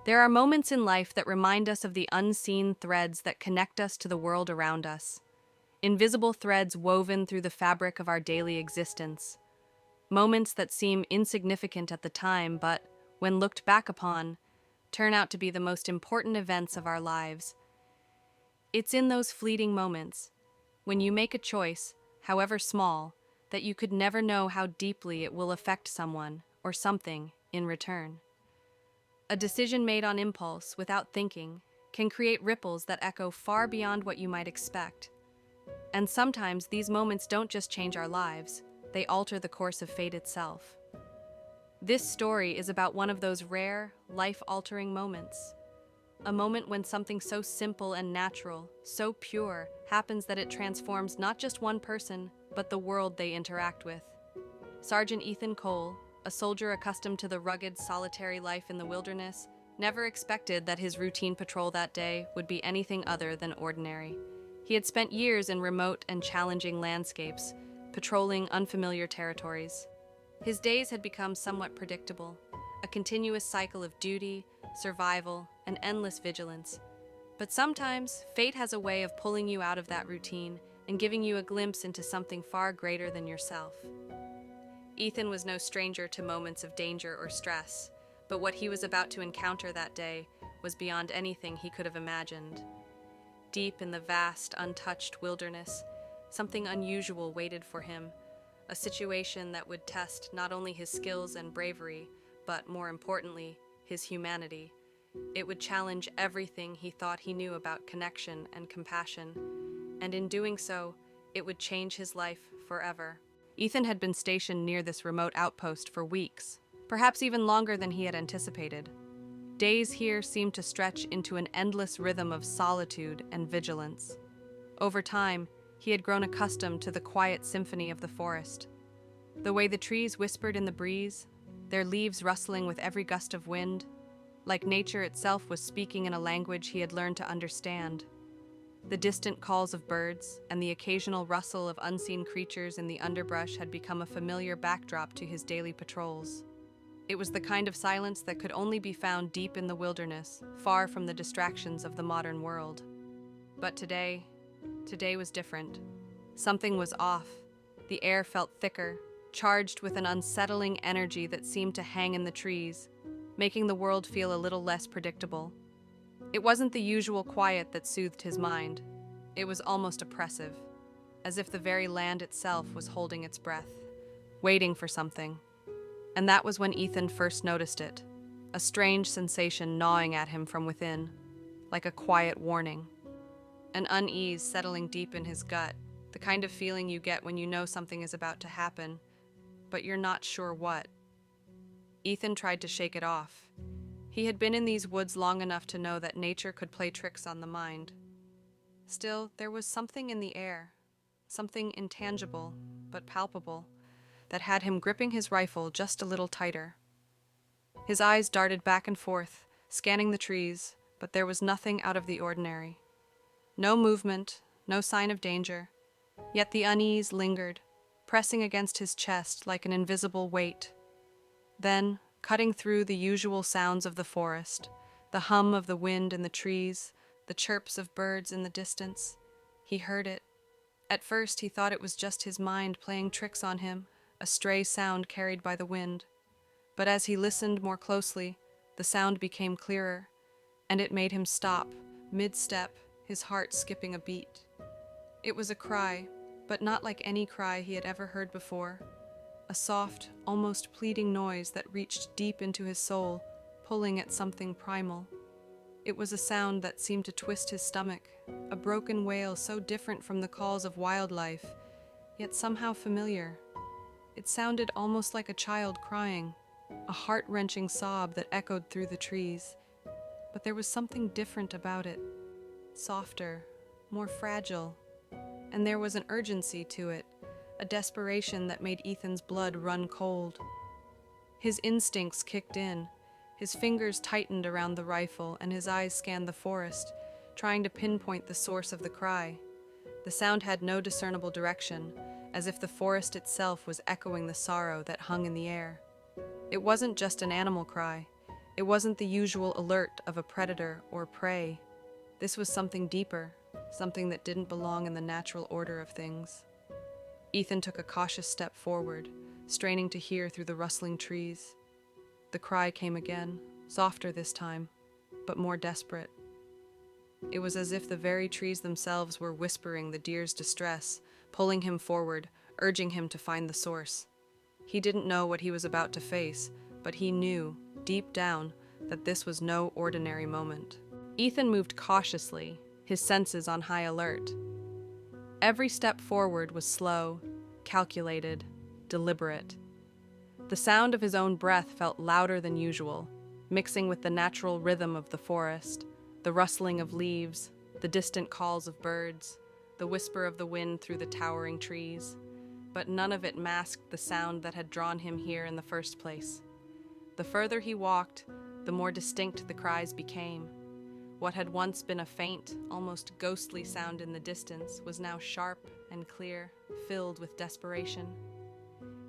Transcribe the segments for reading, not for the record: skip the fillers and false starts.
There are moments in life that remind us of the unseen threads that connect us to the world around us. Invisible threads woven through the fabric of our daily existence. Moments that seem insignificant at the time, but, when looked back upon, turn out to be the most important events of our lives. It's in those fleeting moments, when you make a choice, however small, that you could never know how deeply it will affect someone or something in return. A decision made on impulse, without thinking, can create ripples that echo far beyond what you might expect. And sometimes these moments don't just change our lives, they alter the course of fate itself. This story is about one of those rare, life-altering moments. A moment when something so simple and natural, so pure, happens that it transforms not just one person, but the world they interact with. Sergeant Ethan Cole, a soldier accustomed to the rugged, solitary life in the wilderness, never expected that his routine patrol that day would be anything other than ordinary. He had spent years in remote and challenging landscapes, patrolling unfamiliar territories. His days had become somewhat predictable, a continuous cycle of duty, survival, and endless vigilance. But sometimes, fate has a way of pulling you out of that routine and giving you a glimpse into something far greater than yourself. Ethan was no stranger to moments of danger or stress, but what he was about to encounter that day was beyond anything he could have imagined. Deep in the vast, untouched wilderness, something unusual waited for him, a situation that would test not only his skills and bravery, but more importantly, his humanity. It would challenge everything he thought he knew about connection and compassion, and in doing so, it would change his life forever. Ethan had been stationed near this remote outpost for weeks, perhaps even longer than he had anticipated. Days here seemed to stretch into an endless rhythm of solitude and vigilance. Over time, he had grown accustomed to the quiet symphony of the forest. The way the trees whispered in the breeze, their leaves rustling with every gust of wind, like nature itself was speaking in a language he had learned to understand. The distant calls of birds and the occasional rustle of unseen creatures in the underbrush had become a familiar backdrop to his daily patrols. It was the kind of silence that could only be found deep in the wilderness, far from the distractions of the modern world. But today was different. Something was off. The air felt thicker, charged with an unsettling energy that seemed to hang in the trees, making the world feel a little less predictable. It wasn't the usual quiet that soothed his mind. It was almost oppressive, as if the very land itself was holding its breath, waiting for something. And that was when Ethan first noticed it, a strange sensation gnawing at him from within, like a quiet warning. An unease settling deep in his gut, the kind of feeling you get when you know something is about to happen, but you're not sure what. Ethan tried to shake it off. He had been in these woods long enough to know that nature could play tricks on the mind. Still, there was something in the air, something intangible but palpable, that had him gripping his rifle just a little tighter. His eyes darted back and forth, scanning the trees, but there was nothing out of the ordinary. No movement, no sign of danger, yet the unease lingered, pressing against his chest like an invisible weight. Then, cutting through the usual sounds of the forest, the hum of the wind in the trees, the chirps of birds in the distance, he heard it. At first he thought it was just his mind playing tricks on him, a stray sound carried by the wind. But as he listened more closely, the sound became clearer, and it made him stop, mid-step, his heart skipping a beat. It was a cry, but not like any cry he had ever heard before. A soft, almost pleading noise that reached deep into his soul, pulling at something primal. It was a sound that seemed to twist his stomach, a broken wail so different from the calls of wildlife, yet somehow familiar. It sounded almost like a child crying, a heart-wrenching sob that echoed through the trees. But there was something different about it, softer, more fragile, and there was an urgency to it, a desperation that made Ethan's blood run cold. His instincts kicked in. His fingers tightened around the rifle, and his eyes scanned the forest, trying to pinpoint the source of the cry. The sound had no discernible direction, as if the forest itself was echoing the sorrow that hung in the air. It wasn't just an animal cry. It wasn't the usual alert of a predator or prey. This was something deeper, something that didn't belong in the natural order of things. Ethan took a cautious step forward, straining to hear through the rustling trees. The cry came again, softer this time, but more desperate. It was as if the very trees themselves were whispering the deer's distress, pulling him forward, urging him to find the source. He didn't know what he was about to face, but he knew, deep down, that this was no ordinary moment. Ethan moved cautiously, his senses on high alert. Every step forward was slow, calculated, deliberate. The sound of his own breath felt louder than usual, mixing with the natural rhythm of the forest, the rustling of leaves, the distant calls of birds, the whisper of the wind through the towering trees. But none of it masked the sound that had drawn him here in the first place. The further he walked, the more distinct the cries became. What had once been a faint, almost ghostly sound in the distance was now sharp and clear, filled with desperation.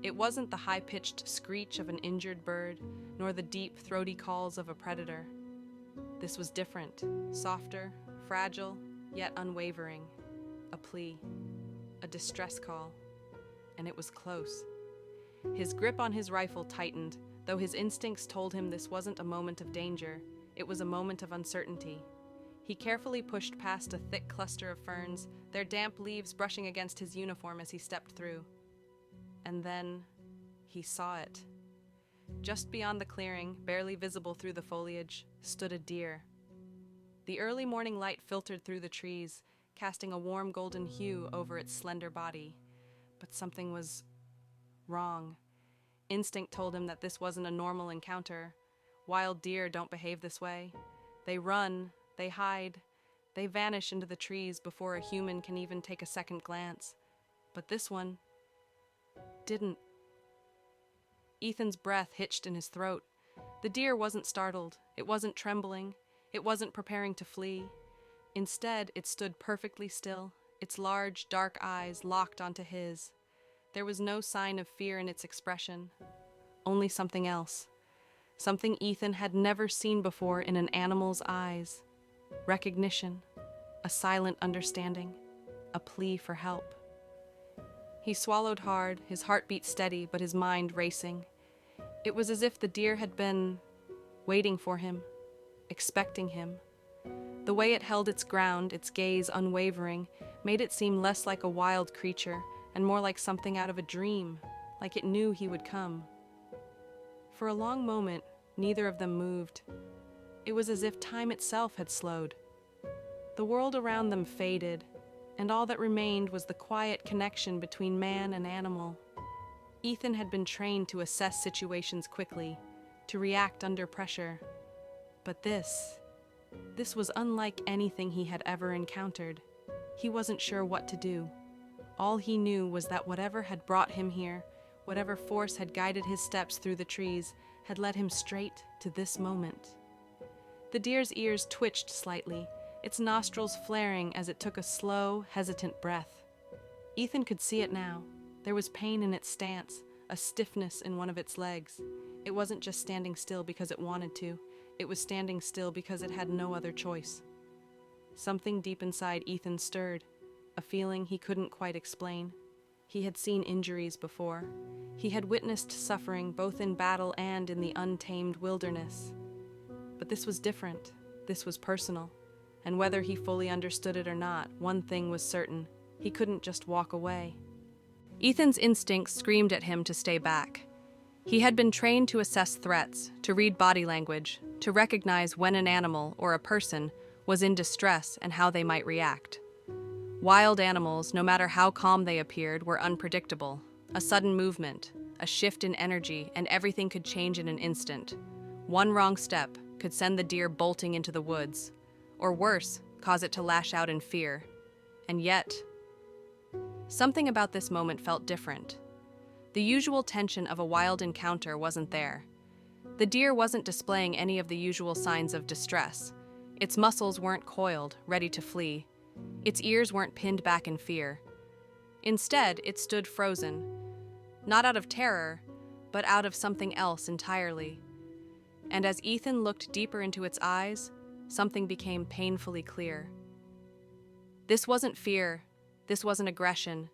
It wasn't the high-pitched screech of an injured bird, nor the deep, throaty calls of a predator. This was different, softer, fragile, yet unwavering. A plea, a distress call, and it was close. His grip on his rifle tightened, though his instincts told him this wasn't a moment of danger, it was a moment of uncertainty. He carefully pushed past a thick cluster of ferns, their damp leaves brushing against his uniform as he stepped through. And then he saw it. Just beyond the clearing, barely visible through the foliage, stood a deer. The early morning light filtered through the trees, casting a warm golden hue over its slender body. But something was wrong. Instinct told him that this wasn't a normal encounter. Wild deer don't behave this way. They run, they hide, they vanish into the trees before a human can even take a second glance. But this one didn't. Ethan's breath hitched in his throat. The deer wasn't startled, it wasn't trembling, it wasn't preparing to flee. Instead, it stood perfectly still, its large, dark eyes locked onto his. There was no sign of fear in its expression, only something else. Something Ethan had never seen before in an animal's eyes. Recognition, a silent understanding, a plea for help. He swallowed hard, his heartbeat steady, but his mind racing. It was as if the deer had been waiting for him, expecting him. The way it held its ground, its gaze unwavering, made it seem less like a wild creature and more like something out of a dream, like it knew he would come. For a long moment, neither of them moved. It was as if time itself had slowed. The world around them faded, and all that remained was the quiet connection between man and animal. Ethan had been trained to assess situations quickly, to react under pressure. But this was unlike anything he had ever encountered. He wasn't sure what to do. All he knew was that whatever had brought him here, whatever force had guided his steps through the trees, had led him straight to this moment. The deer's ears twitched slightly, its nostrils flaring as it took a slow, hesitant breath. Ethan could see it now. There was pain in its stance, a stiffness in one of its legs. It wasn't just standing still because it wanted to. It was standing still because it had no other choice. Something deep inside Ethan stirred, a feeling he couldn't quite explain. He had seen injuries before. He had witnessed suffering both in battle and in the untamed wilderness. But this was different. This was personal. And whether he fully understood it or not, one thing was certain. He couldn't just walk away. Ethan's instincts screamed at him to stay back. He had been trained to assess threats, to read body language, to recognize when an animal or a person was in distress and how they might react. Wild animals, no matter how calm they appeared, were unpredictable. A sudden movement, a shift in energy, and everything could change in an instant. One wrong step could send the deer bolting into the woods, or worse, cause it to lash out in fear. And yet, something about this moment felt different. The usual tension of a wild encounter wasn't there. The deer wasn't displaying any of the usual signs of distress. Its muscles weren't coiled, ready to flee. Its ears weren't pinned back in fear. Instead, it stood frozen, not out of terror, but out of something else entirely. And as Ethan looked deeper into its eyes, something became painfully clear. This wasn't fear. This wasn't aggression.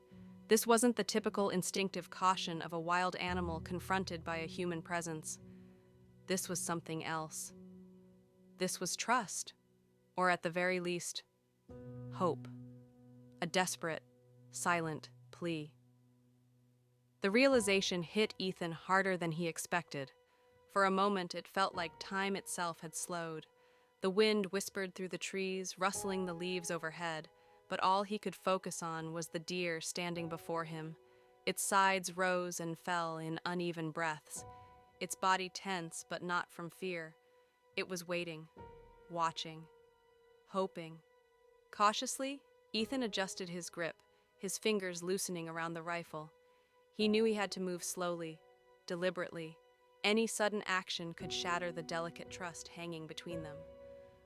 This wasn't the typical instinctive caution of a wild animal confronted by a human presence. This was something else. This was trust, or at the very least, hope. A desperate, silent plea. The realization hit Ethan harder than he expected. For a moment, it felt like time itself had slowed. The wind whispered through the trees, rustling the leaves overhead, but all he could focus on was the deer standing before him. Its sides rose and fell in uneven breaths, its body tense but not from fear. It was waiting, watching, hoping. Cautiously, Ethan adjusted his grip, his fingers loosening around the rifle. He knew he had to move slowly, deliberately. Any sudden action could shatter the delicate trust hanging between them.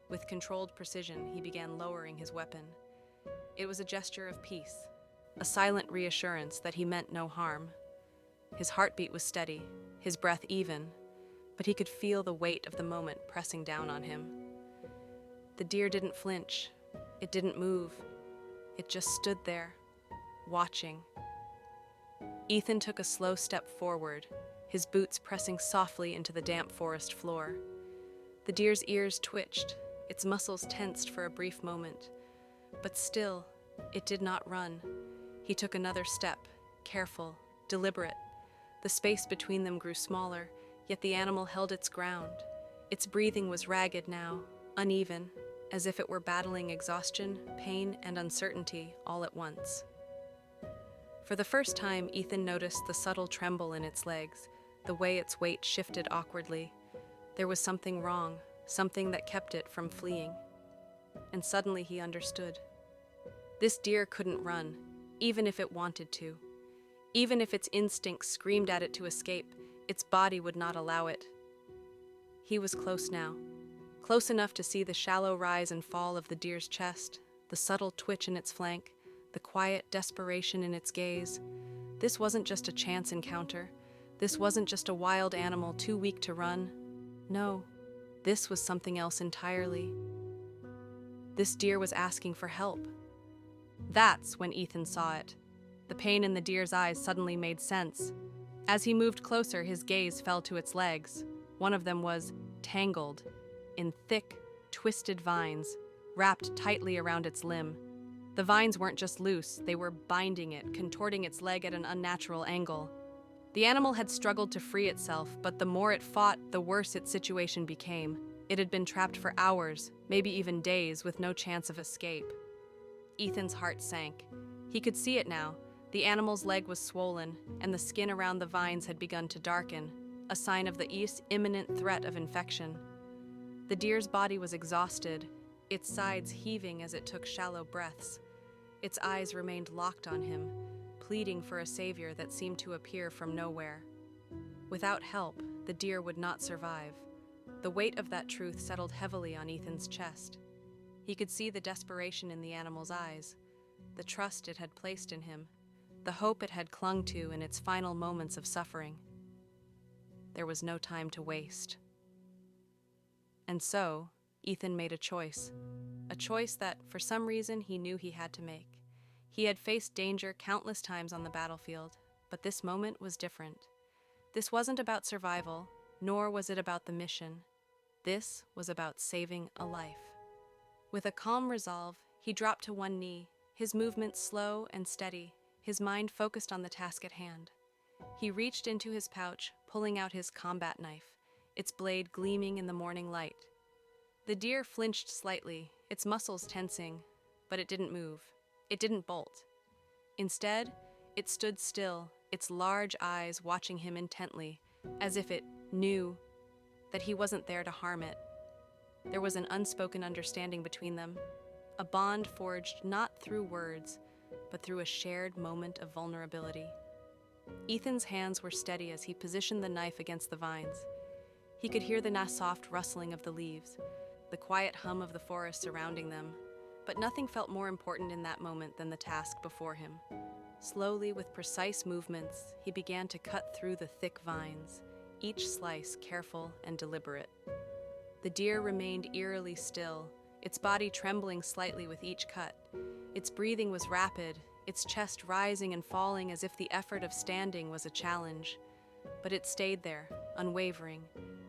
With controlled precision, he began lowering his weapon. It was a gesture of peace, a silent reassurance that he meant no harm. His heartbeat was steady, his breath even, but he could feel the weight of the moment pressing down on him. The deer didn't flinch. It didn't move. It just stood there, watching. Ethan took a slow step forward, his boots pressing softly into the damp forest floor. The deer's ears twitched, its muscles tensed for a brief moment. But still, it did not run. He took another step, careful, deliberate. The space between them grew smaller, yet the animal held its ground. Its breathing was ragged now, uneven, as if it were battling exhaustion, pain, and uncertainty all at once. For the first time, Ethan noticed the subtle tremble in its legs, the way its weight shifted awkwardly. There was something wrong, something that kept it from fleeing. And suddenly he understood. This deer couldn't run, even if it wanted to. Even if its instincts screamed at it to escape, its body would not allow it. He was close now, close enough to see the shallow rise and fall of the deer's chest, the subtle twitch in its flank, the quiet desperation in its gaze. This wasn't just a chance encounter. This wasn't just a wild animal too weak to run. No, this was something else entirely. This deer was asking for help. That's when Ethan saw it. The pain in the deer's eyes suddenly made sense. As he moved closer, his gaze fell to its legs. One of them was tangled in thick, twisted vines, wrapped tightly around its limb. The vines weren't just loose, they were binding it, contorting its leg at an unnatural angle. The animal had struggled to free itself, but the more it fought, the worse its situation became. It had been trapped for hours, maybe even days, with no chance of escape. Ethan's heart sank. He could see it now. The animal's leg was swollen, and the skin around the vines had begun to darken, a sign of the imminent threat of infection. The deer's body was exhausted, its sides heaving as it took shallow breaths. Its eyes remained locked on him, pleading for a savior that seemed to appear from nowhere. Without help, the deer would not survive. The weight of that truth settled heavily on Ethan's chest. He could see the desperation in the animal's eyes, the trust it had placed in him, the hope it had clung to in its final moments of suffering. There was no time to waste. And so, Ethan made a choice that, for some reason, he knew he had to make. He had faced danger countless times on the battlefield, but this moment was different. This wasn't about survival, nor was it about the mission. This was about saving a life. With a calm resolve, he dropped to one knee, his movements slow and steady, his mind focused on the task at hand. He reached into his pouch, pulling out his combat knife, its blade gleaming in the morning light. The deer flinched slightly, its muscles tensing, but it didn't move. It didn't bolt. Instead, it stood still, its large eyes watching him intently, as if it knew that he wasn't there to harm it. There was an unspoken understanding between them, a bond forged not through words, but through a shared moment of vulnerability. Ethan's hands were steady as he positioned the knife against the vines. He could hear the soft rustling of the leaves, the quiet hum of the forest surrounding them, but nothing felt more important in that moment than the task before him. Slowly, with precise movements, he began to cut through the thick vines, each slice careful and deliberate. The deer remained eerily still, its body trembling slightly with each cut. Its breathing was rapid, its chest rising and falling as if the effort of standing was a challenge. But it stayed there, unwavering.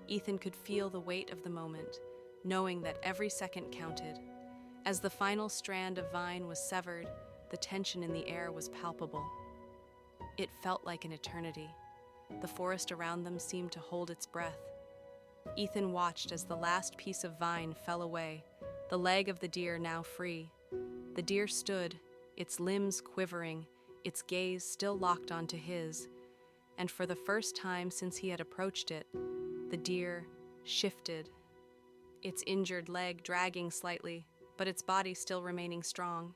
Ethan could feel the weight of the moment, knowing that every second counted. As the final strand of vine was severed, the tension in the air was palpable. It felt like an eternity. The forest around them seemed to hold its breath. Ethan watched as the last piece of vine fell away, the leg of the deer now free. The deer stood, its limbs quivering, its gaze still locked onto his, and for the first time since he had approached it, the deer shifted, its injured leg dragging slightly, but its body still remaining strong.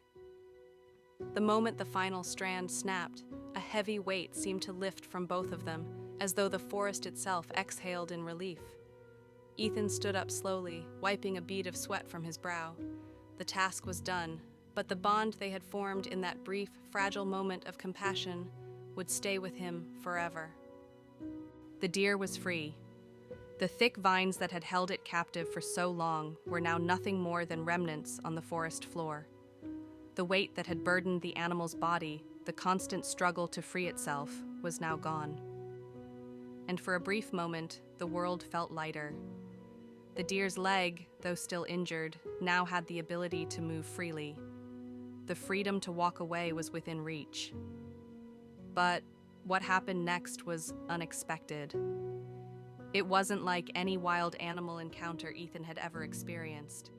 The moment the final strand snapped, a heavy weight seemed to lift from both of them, as though the forest itself exhaled in relief. Ethan stood up slowly, wiping a bead of sweat from his brow. The task was done, but the bond they had formed in that brief, fragile moment of compassion would stay with him forever. The deer was free. The thick vines that had held it captive for so long were now nothing more than remnants on the forest floor. The weight that had burdened the animal's body, the constant struggle to free itself, was now gone. And for a brief moment, the world felt lighter. The deer's leg, though still injured, now had the ability to move freely. The freedom to walk away was within reach. But what happened next was unexpected. It wasn't like any wild animal encounter Ethan had ever experienced.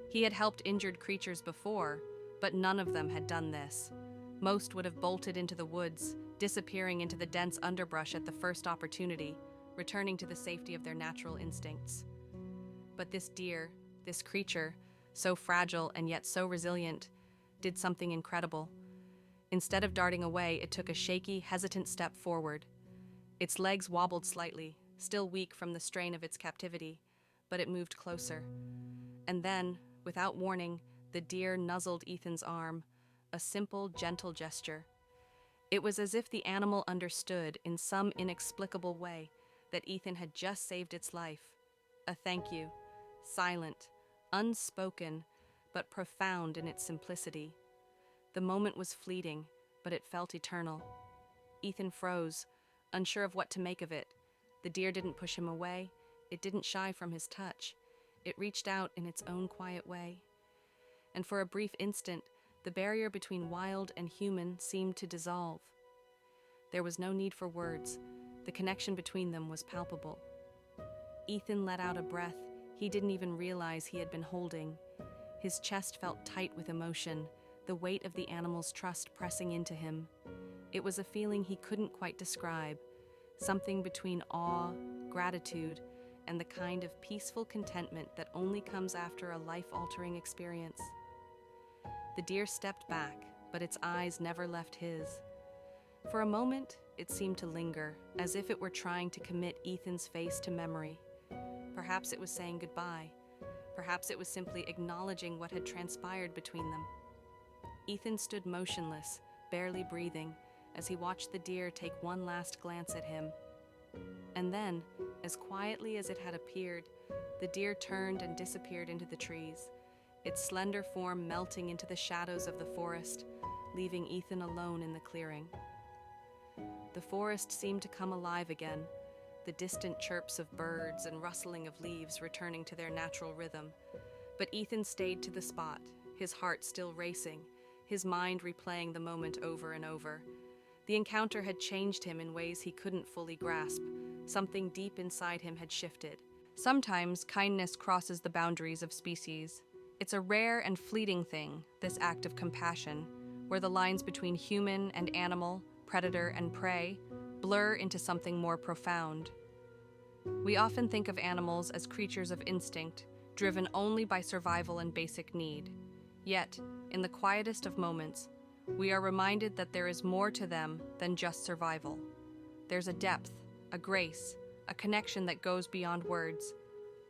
He had helped injured creatures before, but none of them had done this. Most would have bolted into the woods, disappearing into the dense underbrush at the first opportunity, returning to the safety of their natural instincts. But this deer, this creature, so fragile and yet so resilient, did something incredible. Instead of darting away, it took a shaky, hesitant step forward. Its legs wobbled slightly, still weak from the strain of its captivity, but it moved closer. And then, without warning, the deer nuzzled Ethan's arm, a simple, gentle gesture. It was as if the animal understood, in some inexplicable way, that Ethan had just saved its life. A thank you, silent, unspoken, but profound in its simplicity. The moment was fleeting, but it felt eternal. Ethan froze, unsure of what to make of it. The deer didn't push him away. It didn't shy from his touch. It reached out in its own quiet way. And for a brief instant, the barrier between wild and human seemed to dissolve. There was no need for words. The connection between them was palpable. Ethan let out a breath he didn't even realize he had been holding. His chest felt tight with emotion, the weight of the animal's trust pressing into him. It was a feeling he couldn't quite describe, something between awe, gratitude, and the kind of peaceful contentment that only comes after a life-altering experience. The deer stepped back, but its eyes never left his. For a moment, it seemed to linger, as if it were trying to commit Ethan's face to memory. Perhaps it was saying goodbye. Perhaps it was simply acknowledging what had transpired between them. Ethan stood motionless, barely breathing, as he watched the deer take one last glance at him. And then, as quietly as it had appeared, the deer turned and disappeared into the trees, its slender form melting into the shadows of the forest, leaving Ethan alone in the clearing. The forest seemed to come alive again, the distant chirps of birds and rustling of leaves returning to their natural rhythm. But Ethan stayed to the spot, his heart still racing, his mind replaying the moment over and over. The encounter had changed him in ways he couldn't fully grasp. Something deep inside him had shifted. Sometimes kindness crosses the boundaries of species. It's a rare and fleeting thing, this act of compassion, where the lines between human and animal, predator and prey, blur into something more profound. We often think of animals as creatures of instinct, driven only by survival and basic need. Yet, in the quietest of moments, we are reminded that there is more to them than just survival. There's a depth, a grace, a connection that goes beyond words,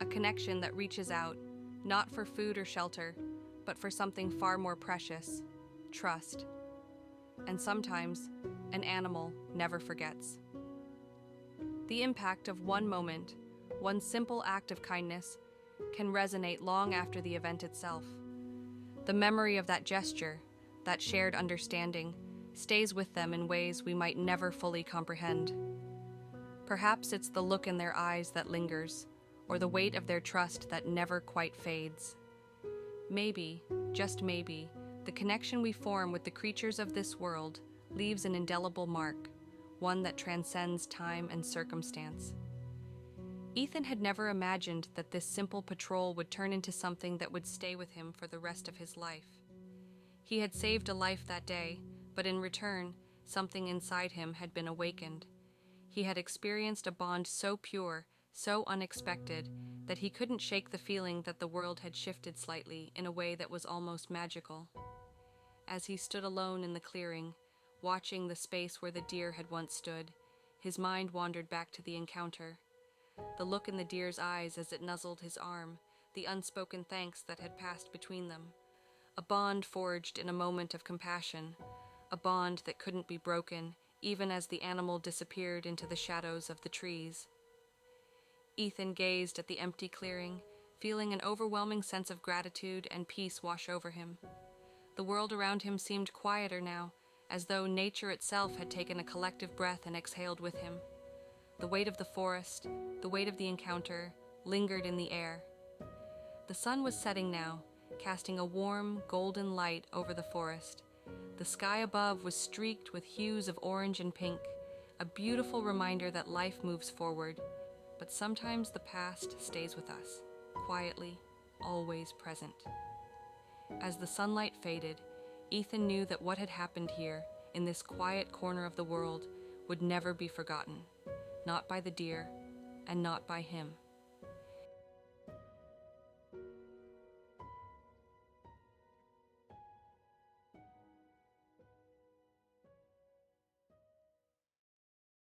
a connection that reaches out, not for food or shelter, but for something far more precious, trust. And sometimes, an animal never forgets. The impact of one moment, one simple act of kindness, can resonate long after the event itself. The memory of that gesture, that shared understanding, stays with them in ways we might never fully comprehend. Perhaps it's the look in their eyes that lingers, or the weight of their trust that never quite fades. Maybe, just maybe, the connection we form with the creatures of this world leaves an indelible mark, one that transcends time and circumstance. Ethan had never imagined that this simple patrol would turn into something that would stay with him for the rest of his life. He had saved a life that day, but in return, something inside him had been awakened. He had experienced a bond so pure, so unexpected, that he couldn't shake the feeling that the world had shifted slightly in a way that was almost magical. As he stood alone in the clearing, watching the space where the deer had once stood, his mind wandered back to the encounter. The look in the deer's eyes as it nuzzled his arm, the unspoken thanks that had passed between them. A bond forged in a moment of compassion, a bond that couldn't be broken, even as the animal disappeared into the shadows of the trees. Ethan gazed at the empty clearing, feeling an overwhelming sense of gratitude and peace wash over him. The world around him seemed quieter now, as though nature itself had taken a collective breath and exhaled with him. The weight of the forest, the weight of the encounter, lingered in the air. The sun was setting now, casting a warm, golden light over the forest. The sky above was streaked with hues of orange and pink, a beautiful reminder that life moves forward, but sometimes the past stays with us, quietly, always present. As the sunlight faded, Ethan knew that what had happened here, in this quiet corner of the world, would never be forgotten, not by the deer, and not by him.